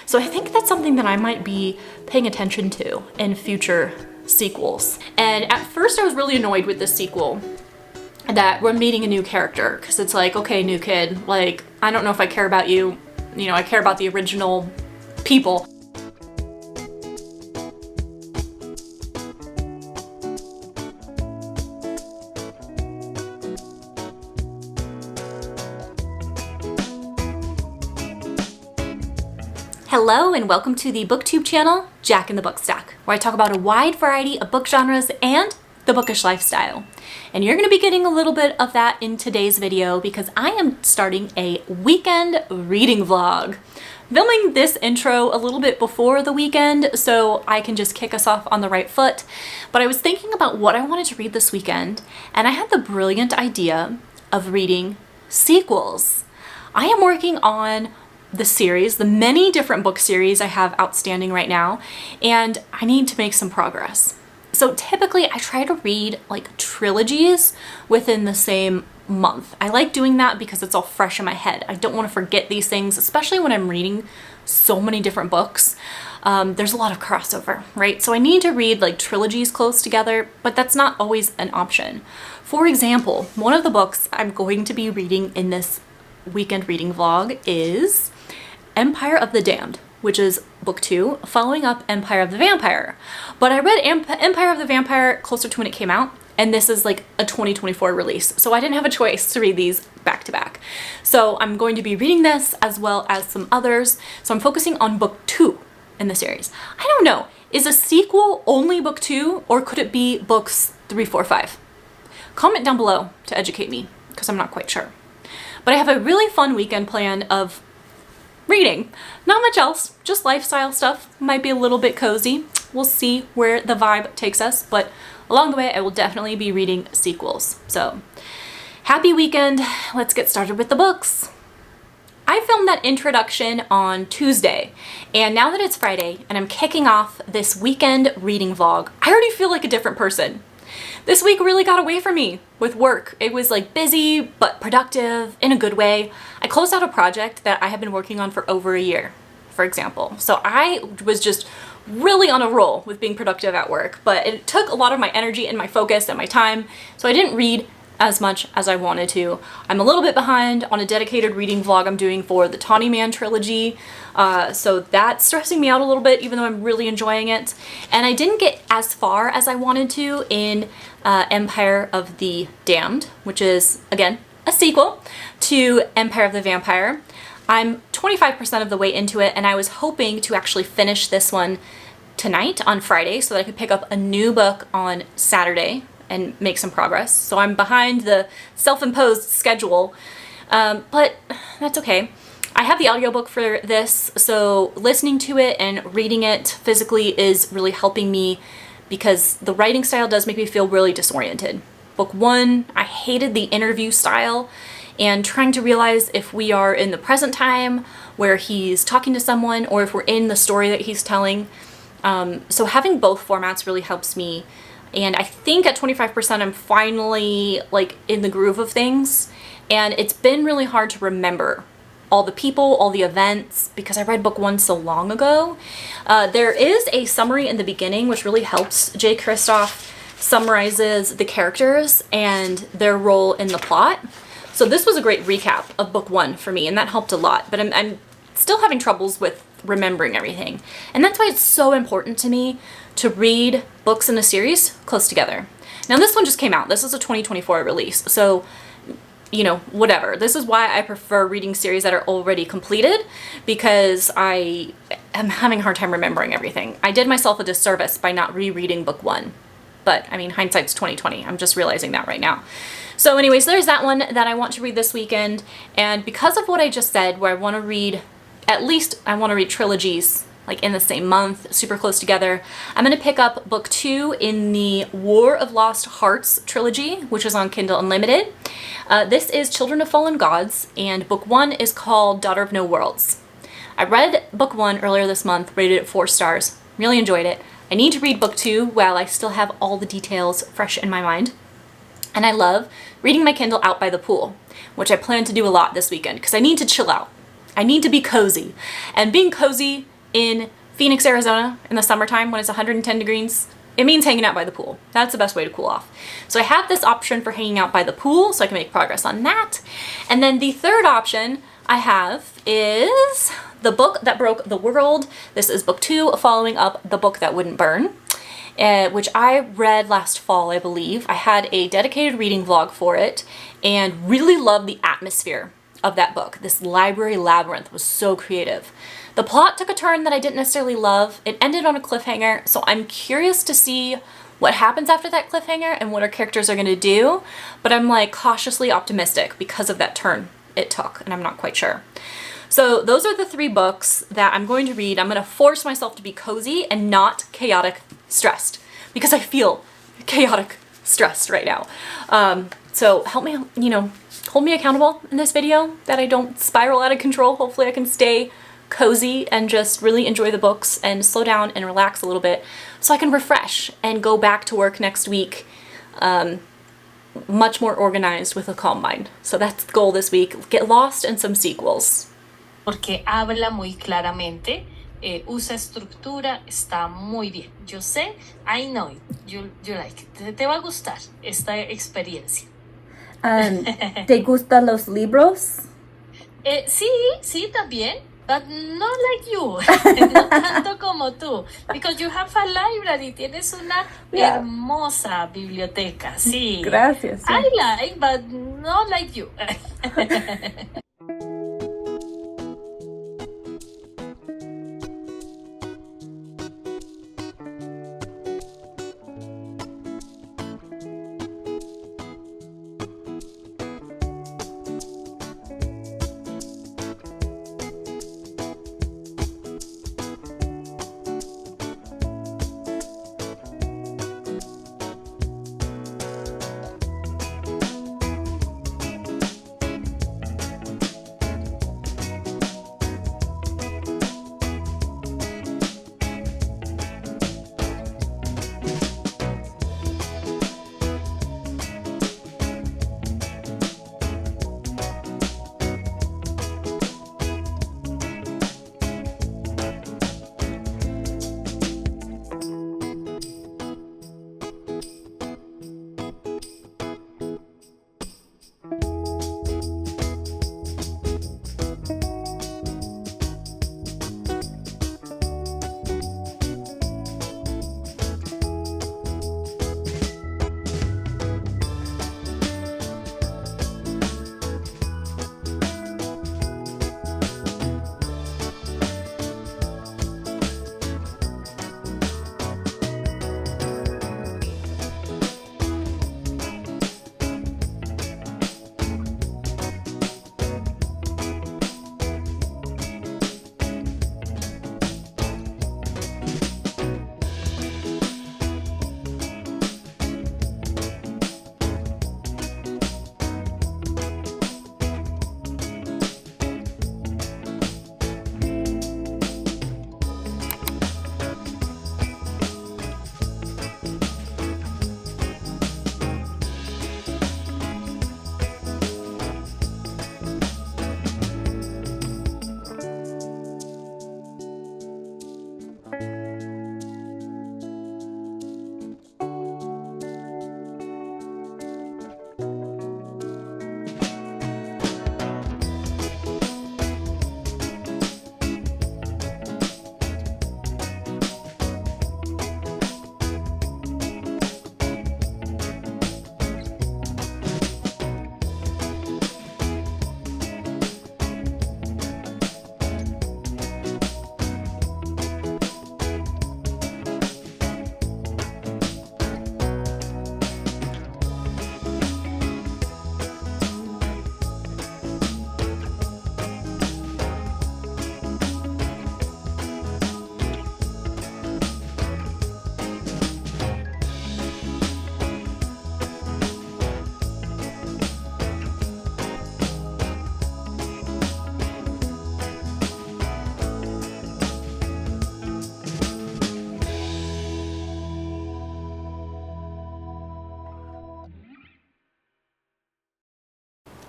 So I think that's something that I might be paying attention to in future sequels. And at first I was really annoyed with this sequel that we're meeting a new character, because it's like, okay, new kid, like, I don't know if I care about you. You know, I care about the original people. Hello and welcome to the BookTube channel, Jack in the Book Stack, where I talk about a wide variety of book genres and the bookish lifestyle. And you're going to be getting a little bit of that in today's video because I am starting a weekend reading vlog. Filming this intro a little bit before the weekend so I can just kick us off on the right foot. But I was thinking about what I wanted to read this weekend, and I had the brilliant idea of reading sequels. I am working on the series, the many different book series I have outstanding right now, and I need to make some progress. So typically I try to read like trilogies within the same month. I like doing that because it's all fresh in my head. I don't want to forget these things, especially when I'm reading so many different books. There's a lot of crossover, right? So I need to read like trilogies close together, but that's not always an option. For example, one of the books I'm going to be reading in this weekend reading vlog is Empire of the Damned, which is book 2, following up Empire of the Vampire. But I read Empire of the Vampire closer to when it came out, and this is like a 2024 release, so I didn't have a choice to read these back to back. So I'm going to be reading this as well as some others, so I'm focusing on book 2 in the series. I don't know, is a sequel only book 2, or could it be books 3, 4, 5? Comment down below to educate me, because I'm not quite sure. But I have a really fun weekend plan of reading. Not much else, just lifestyle stuff. Might be a little bit cozy. We'll see where the vibe takes us, but along the way I will definitely be reading sequels. So happy weekend. Let's get started with the books. I filmed that introduction on Tuesday, and now that it's Friday and I'm kicking off this weekend reading vlog, I already feel like a different person. This week really got away from me with work. It was like busy, but productive in a good way. I closed out a project that I have been working on for over a year, for example. So I was just really on a roll with being productive at work, but it took a lot of my energy and my focus and my time, so I didn't read as much as I wanted to. I'm a little bit behind on a dedicated reading vlog I'm doing for the Tawny Man trilogy, so that's stressing me out a little bit, even though I'm really enjoying it. And I didn't get as far as I wanted to in Empire of the Damned, which is, again, a sequel to Empire of the Vampire. I'm 25% of the way into it, and I was hoping to actually finish this one tonight on Friday so that I could pick up a new book on Saturday and make some progress. So I'm behind the self-imposed schedule, but that's okay. I have the audiobook for this, so listening to it and reading it physically is really helping me because the writing style does make me feel really disoriented. Book 1, I hated the interview style and trying to realize if we are in the present time where he's talking to someone or if we're in the story that he's telling. So having both formats really helps me. And I think at 25% I'm finally like in the groove of things, and it's been really hard to remember all the people, all the events, because I read book 1 so long ago. There is a summary in the beginning which really helps. Kristoff summarizes the characters and their role in the plot. So this was a great recap of book 1 for me, and that helped a lot, but I'm still having troubles with remembering everything. And that's why it's so important to me to read books in a series close together. Now this one just came out. This is a 2024 release, so you know, whatever. This is why I prefer reading series that are already completed, because I am having a hard time remembering everything. I did myself a disservice by not rereading book 1, but I mean, hindsight's 20/20. I'm just realizing that right now. So anyways, there's that one that I want to read this weekend, and because of what I just said, where I want to read, at least I want to read trilogies like in the same month, super close together, I'm going to pick up book 2 in the War of Lost Hearts trilogy, which is on Kindle Unlimited. This is Children of Fallen Gods, and book 1 is called Daughter of No Worlds. I read book 1 earlier this month, rated it 4 stars, really enjoyed it. I need to read book 2 while I still have all the details fresh in my mind. And I love reading my Kindle out by the pool, which I plan to do a lot this weekend because I need to chill out. I need to be cozy. And being cozy in Phoenix, Arizona in the summertime when it's 110 degrees, it means hanging out by the pool. That's the best way to cool off. So I have this option for hanging out by the pool, so I can make progress on that. And then the third option I have is The Book That Broke the World. This is book 2, following up The Book That Wouldn't Burn, which I read last fall, I believe. I had a dedicated reading vlog for it and really loved the atmosphere of that book. This library labyrinth was so creative. The plot took a turn that I didn't necessarily love. It ended on a cliffhanger, so I'm curious to see what happens after that cliffhanger and what our characters are going to do, but I'm like cautiously optimistic because of that turn it took, and I'm not quite sure. So those are the 3 books that I'm going to read. I'm going to force myself to be cozy and not chaotic stressed, because I feel chaotic stressed right now. So help me, hold me accountable in this video that I don't spiral out of control. Hopefully I can stay cozy and just really enjoy the books and slow down and relax a little bit so I can refresh and go back to work next week much more organized with a calm mind. So that's the goal this week. Get lost in some sequels. Porque habla muy claramente, usa estructura, está muy bien. Yo sé, I know it. You like it. Te va a gustar esta experiencia. ¿Te gustan los libros? Sí, también. But not like you. No tanto como tú. Because you have a library. Tienes una hermosa biblioteca. Sí. Gracias. Sí. I like, but not like you.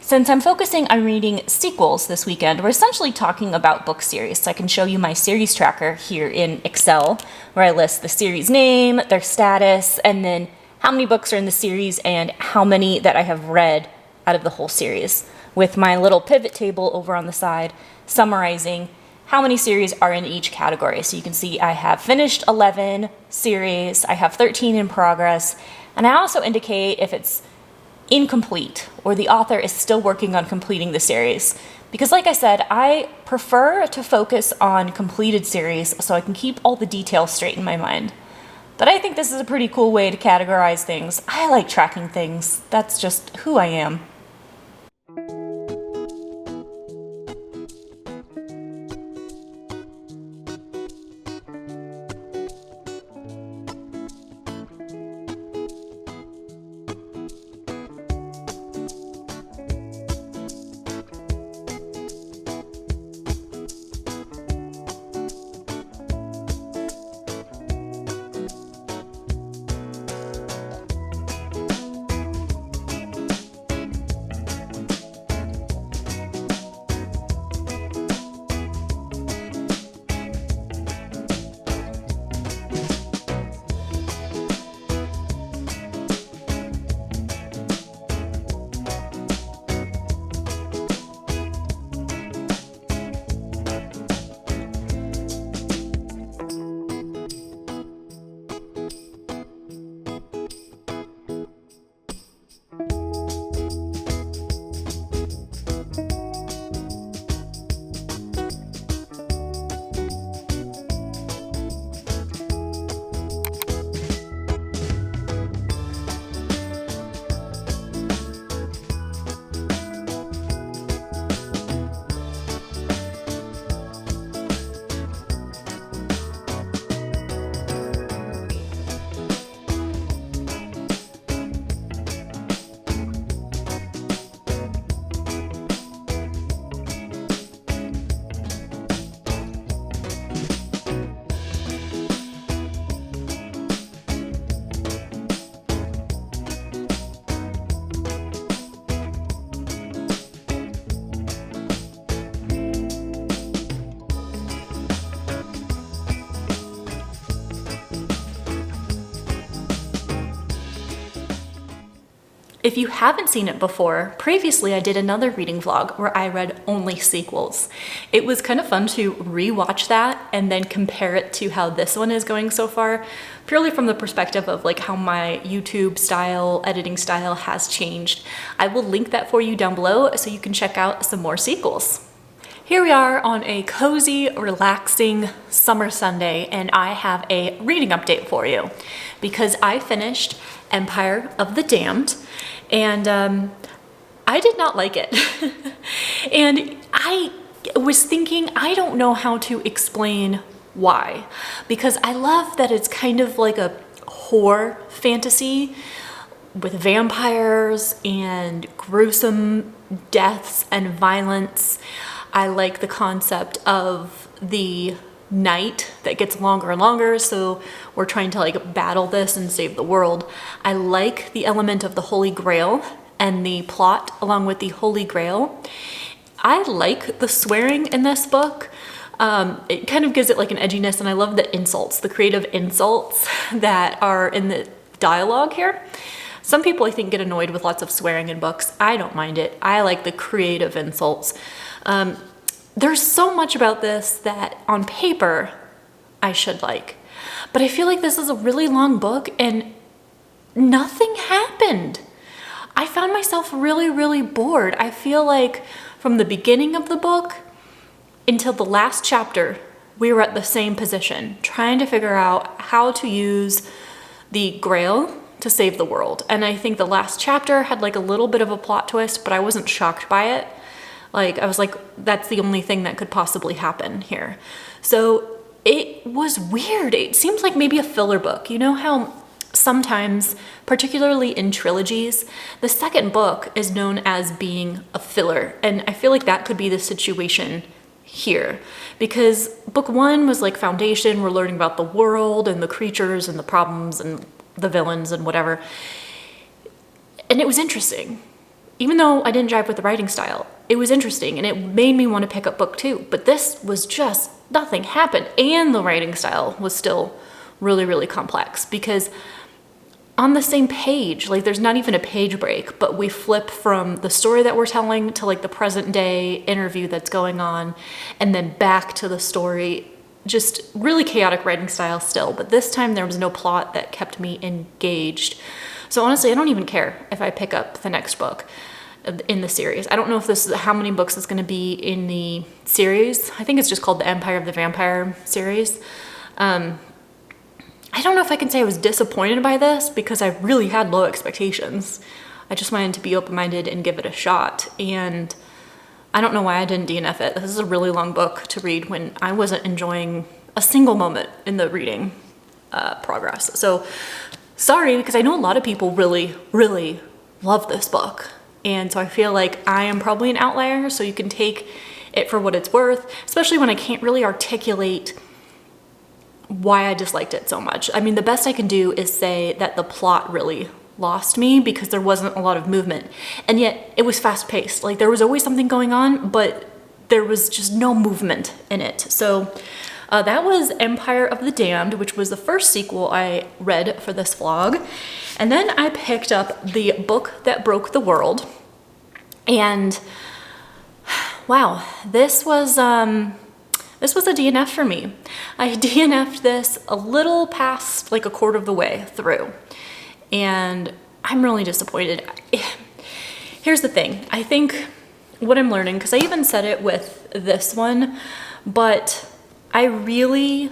Since I'm focusing on reading sequels this weekend, we're essentially talking about book series. So I can show you my series tracker here in Excel, where I list the series name, their status, and then how many books are in the series and how many that I have read out of the whole series, with my little pivot table over on the side summarizing how many series are in each category. So you can see I have finished 11 series, I have 13 in progress, and I also indicate if it's incomplete or the author is still working on completing the series. Because like I said, I prefer to focus on completed series so I can keep all the details straight in my mind. But I think this is a pretty cool way to categorize things. I like tracking things. That's just who I am. If you haven't seen it before, previously I did another reading vlog where I read only sequels. It was kind of fun to re-watch that and then compare it to how this one is going so far, purely from the perspective of like how my YouTube style, editing style has changed. I will link that for you down below so you can check out some more sequels. Here we are on a cozy, relaxing summer Sunday, and I have a reading update for you because I finished Empire of the Damned, and I did not like it. And I was thinking, I don't know how to explain why, because I love that it's kind of like a horror fantasy with vampires and gruesome deaths and violence. I like the concept of the night that gets longer and longer, so we're trying to like battle this and save the world. I like the element of the Holy Grail and the plot along with the Holy Grail. I like the swearing in this book. It kind of gives it like an edginess, and I love the insults, the creative insults that are in the dialogue here. Some people I think get annoyed with lots of swearing in books. I don't mind it. I like the creative insults. There's so much about this that on paper I should like, but I feel like this is a really long book and nothing happened. I found myself really bored. I feel like from the beginning of the book until the last chapter, we were at the same position, trying to figure out how to use the Grail to save the world. And I think the last chapter had like a little bit of a plot twist, but I wasn't shocked by it. Like, I was like, that's the only thing that could possibly happen here. So it was weird. It seems like maybe a filler book. You know how sometimes, particularly in trilogies, the second book is known as being a filler. And I feel like that could be the situation here, because book one was like foundation. We're learning about the world and the creatures and the problems and the villains and whatever. And it was interesting. even though I didn't jive with the writing style, it was interesting and it made me want to pick up book 2. But this was just, nothing happened. And the writing style was still really, really complex because on the same page, like there's not even a page break, but we flip from the story that we're telling to like the present day interview that's going on and then back to the story. Just really chaotic writing style still, but this time there was no plot that kept me engaged. So honestly, I don't even care if I pick up the next book in the series. I don't know if this is how many books it's going to be in the series. I think it's just called the Empire of the Vampire series. I don't know if I can say I was disappointed by this because I really had low expectations. I just wanted to be open-minded and give it a shot. And I don't know why I didn't DNF it. This is a really long book to read when I wasn't enjoying a single moment in the reading progress. So sorry, because I know a lot of people really, really love this book. And so I feel like I am probably an outlier, so you can take it for what it's worth, especially when I can't really articulate why I disliked it so much. I mean, the best I can do is say that the plot really lost me because there wasn't a lot of movement. And yet it was fast paced. Like there was always something going on, but there was just no movement in it. So that was Empire of the Damned, which was the first sequel I read for this vlog. And then I picked up the book that broke the world. And wow, this was a DNF for me. I DNF'd this a little past like a quarter of the way through. And I'm really disappointed. Here's the thing. I think what I'm learning, because I even said it with this one, but I really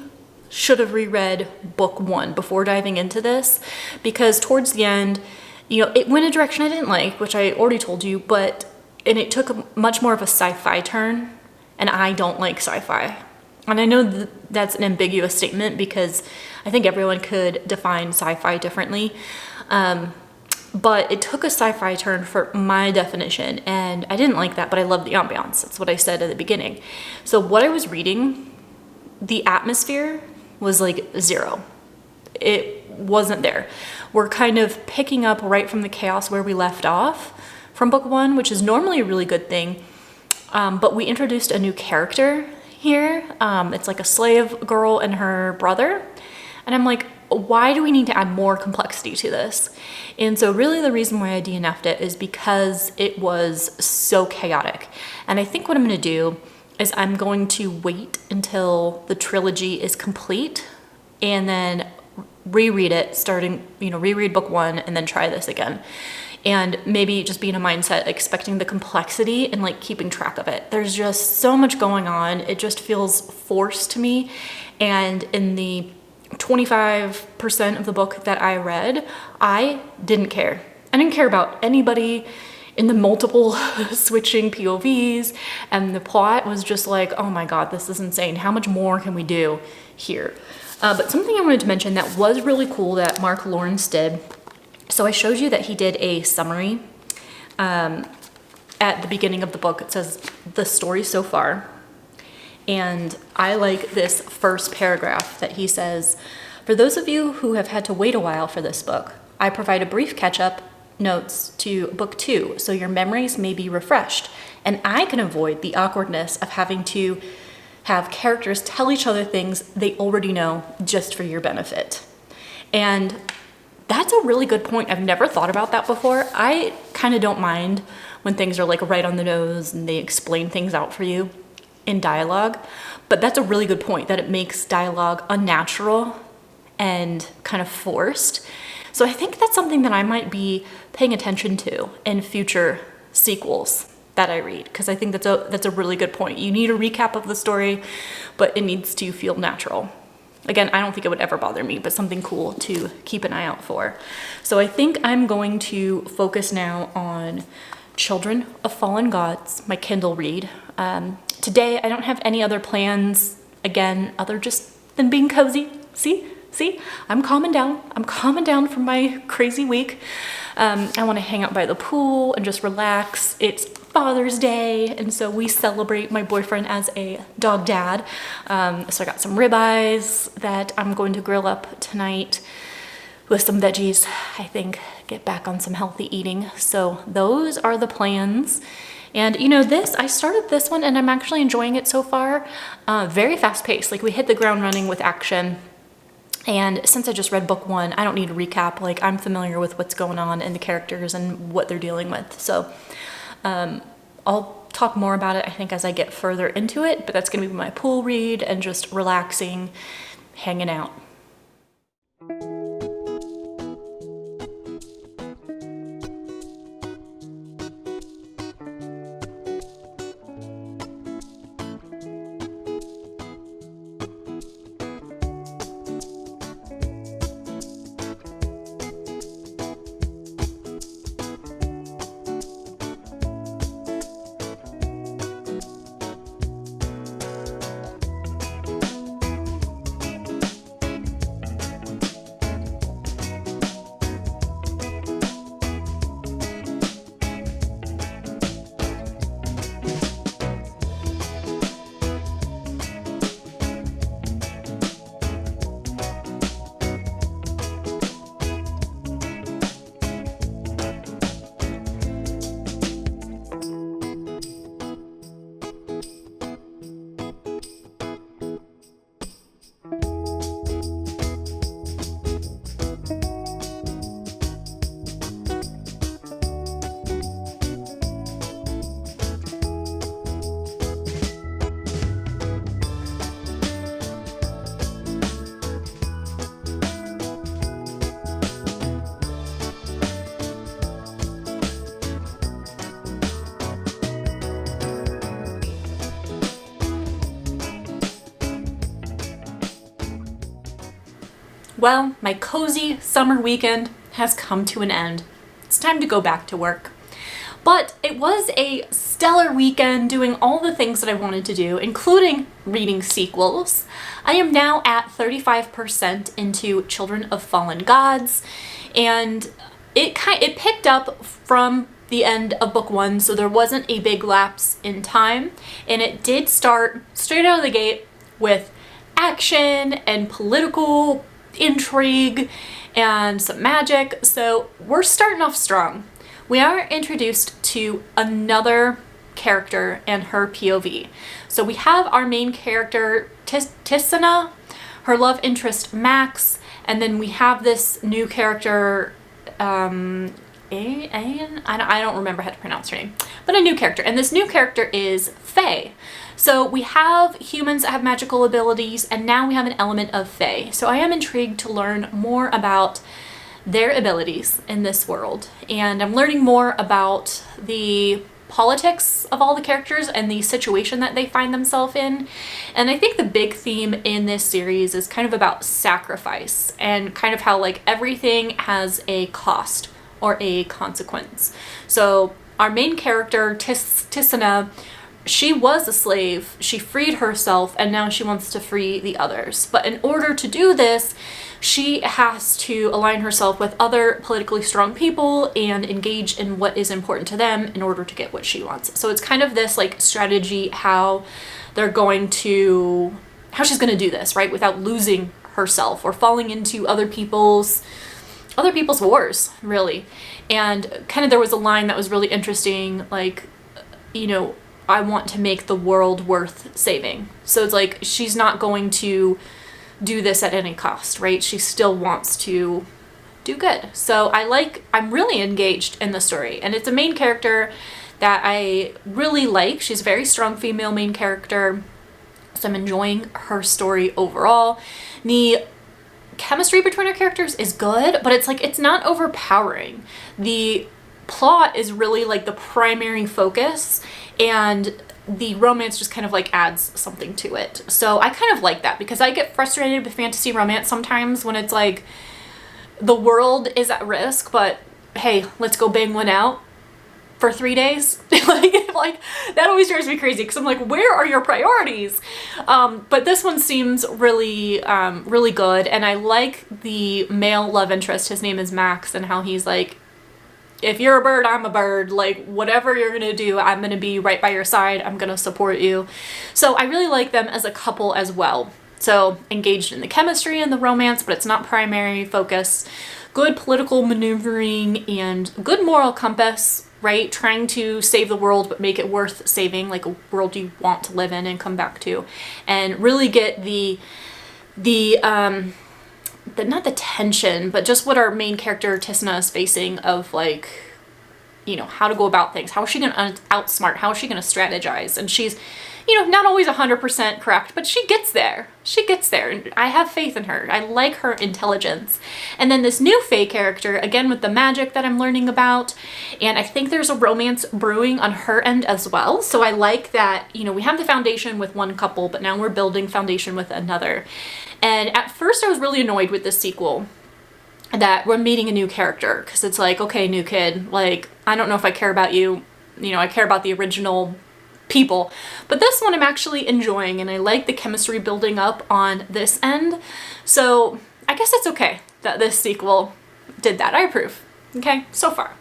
should have reread book 1 before diving into this, because towards the end, you know, it went a direction I didn't like, which I already told you, and it took much more of a sci-fi turn, and I don't like sci-fi. And I know that's an ambiguous statement because I think everyone could define sci-fi differently. But it took a sci-fi turn for my definition, and I didn't like that, but I loved the ambiance. That's what I said at the beginning. So what I was reading, the atmosphere was like 0. It wasn't there. We're kind of picking up right from the chaos where we left off from book 1, which is normally a really good thing. But we introduced a new character here. It's like a slave girl and her brother. And I'm like, why do we need to add more complexity to this? And so really the reason why I DNF'd it is because it was so chaotic. And I think what I'm going to do is I'm going to wait until the trilogy is complete and then reread it, starting, reread book 1 and then try this again. And maybe just be in a mindset expecting the complexity and like keeping track of it. There's just so much going on. It just feels forced to me. And in the 25% of the book that I read, I didn't care. I didn't care about anybody in the multiple switching POVs, and the plot was just like, oh my God, this is insane. How much more can we do here? But something I wanted to mention that was really cool that Mark Lawrence did. So I showed you that he did a summary at the beginning of the book. It says the story so far. And I like this first paragraph that he says, for those of you who have had to wait a while for this book, I provide a brief catch-up notes to book 2 so your memories may be refreshed and I can avoid the awkwardness of having to have characters tell each other things they already know just for your benefit. And that's a really good point. I've never thought about that before. I kind of don't mind when things are like right on the nose and they explain things out for you in dialogue, but that's a really good point that it makes dialogue unnatural and kind of forced. So I think that's something that I might be paying attention to in future sequels that I read, because I think that's a really good point. You need a recap of the story, but it needs to feel natural. Again, I don't think it would ever bother me, but something cool to keep an eye out for. So I think I'm going to focus now on Children of Fallen Gods, my Kindle read. Today, I don't have any other plans, again, other just than being cozy. See, I'm calming down. I'm calming down from my crazy week. I want to hang out by the pool and just relax. It's Father's Day, and so we celebrate my boyfriend as a dog dad. So I got some ribeyes that I'm going to grill up tonight. with some veggies, I think, get back on some healthy eating. So those are the plans. And you know, I started this one and I'm actually enjoying it so far. Very fast paced, like we hit the ground running with action. And since I just read book 1, I don't need a recap. Like I'm familiar with what's going on and the characters and what they're dealing with. So I'll talk more about it, I think, as I get further into it, but that's gonna be my pool read and just relaxing, hanging out. Well, my cozy summer weekend has come to an end. It's time to go back to work. But it was a stellar weekend doing all the things that I wanted to do, including reading sequels. I am now at 35% into Children of Fallen Gods, and it picked up from the end of book 1, so there wasn't a big lapse in time, and it did start straight out of the gate with action and political intrigue and some magic, so we're starting off strong. We are introduced to another character and her POV. So we have our main character, Tisana, her love interest, Max, and then we have this new character, I don't remember how to pronounce her name, but a new character. And this new character is Fae. So we have humans that have magical abilities, and now we have an element of Fae. So I am intrigued to learn more about their abilities in this world. And I'm learning more about the politics of all the characters and the situation that they find themselves in. And I think the big theme in this series is kind of about sacrifice and kind of how like everything has a cost or a consequence. So our main character, Tisana, she was a slave, she freed herself, and now she wants to free the others. But in order to do this, she has to align herself with other politically strong people and engage in what is important to them in order to get what she wants. So it's kind of this like strategy, how she's going to do this, right? Without losing herself or falling into other people's wars, really. And kind of there was a line that was really interesting, like, you know, I want to make the world worth saving. So it's like she's not going to do this at any cost, right? She still wants to do good. So I'm really engaged in the story, and it's a main character that I really like. She's a very strong female main character, so I'm enjoying her story overall. The chemistry between our characters is good, but it's like it's not overpowering. The plot is really like the primary focus, and the romance just kind of like adds something to it. So I kind of like that, because I get frustrated with fantasy romance sometimes when it's like the world is at risk, but hey, let's go bang one out for 3 days. like that always drives me crazy, because I'm like, where are your priorities? But this one seems really really good, and I like the male love interest. His name is Max, and how he's like, if you're a bird, I'm a bird. Like, whatever you're gonna do, I'm gonna be right by your side. I'm gonna support you. So I really like them as a couple as well. So engaged in the chemistry and the romance, but it's not primary focus. Good political maneuvering and good moral compass, right? Trying to save the world, but make it worth saving, like a world you want to live in and come back to. And really get not the tension, but just what our main character Tisna is facing of like, you know, how to go about things. How is she going to outsmart? How is she going to strategize? And she's, you know, not always 100% correct, but she gets there. She gets there. And I have faith in her. I like her intelligence. And then this new Fae character, again, with the magic that I'm learning about. And I think there's a romance brewing on her end as well. So I like that, you know, we have the foundation with one couple, but now we're building foundation with another. And at first I was really annoyed with this sequel, that we're meeting a new character, because it's like, okay, new kid, like, I don't know if I care about you. You know, I care about the original people. But this one I'm actually enjoying, and I like the chemistry building up on this end. So I guess it's okay that this sequel did that. I approve. Okay, so far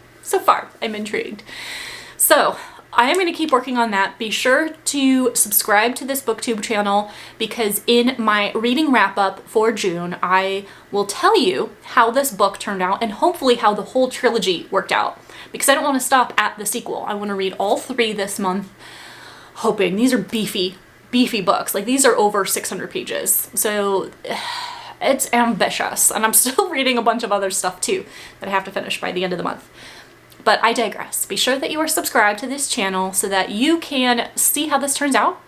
I'm intrigued. So I am going to keep working on that. Be sure to subscribe to this booktube channel, because in my reading wrap up for June, I will tell you how this book turned out and hopefully how the whole trilogy worked out, because I don't want to stop at the sequel. I want to read all 3 this month, hoping. These are beefy books. Like, these are over 600 pages. So it's ambitious, and I'm still reading a bunch of other stuff too that I have to finish by the end of the month. But I digress. Be sure that you are subscribed to this channel so that you can see how this turns out.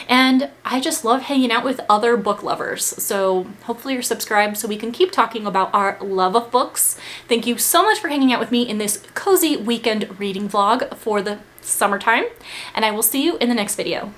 And I just love hanging out with other book lovers. So hopefully you're subscribed so we can keep talking about our love of books. Thank you so much for hanging out with me in this cozy weekend reading vlog for the summertime. And I will see you in the next video.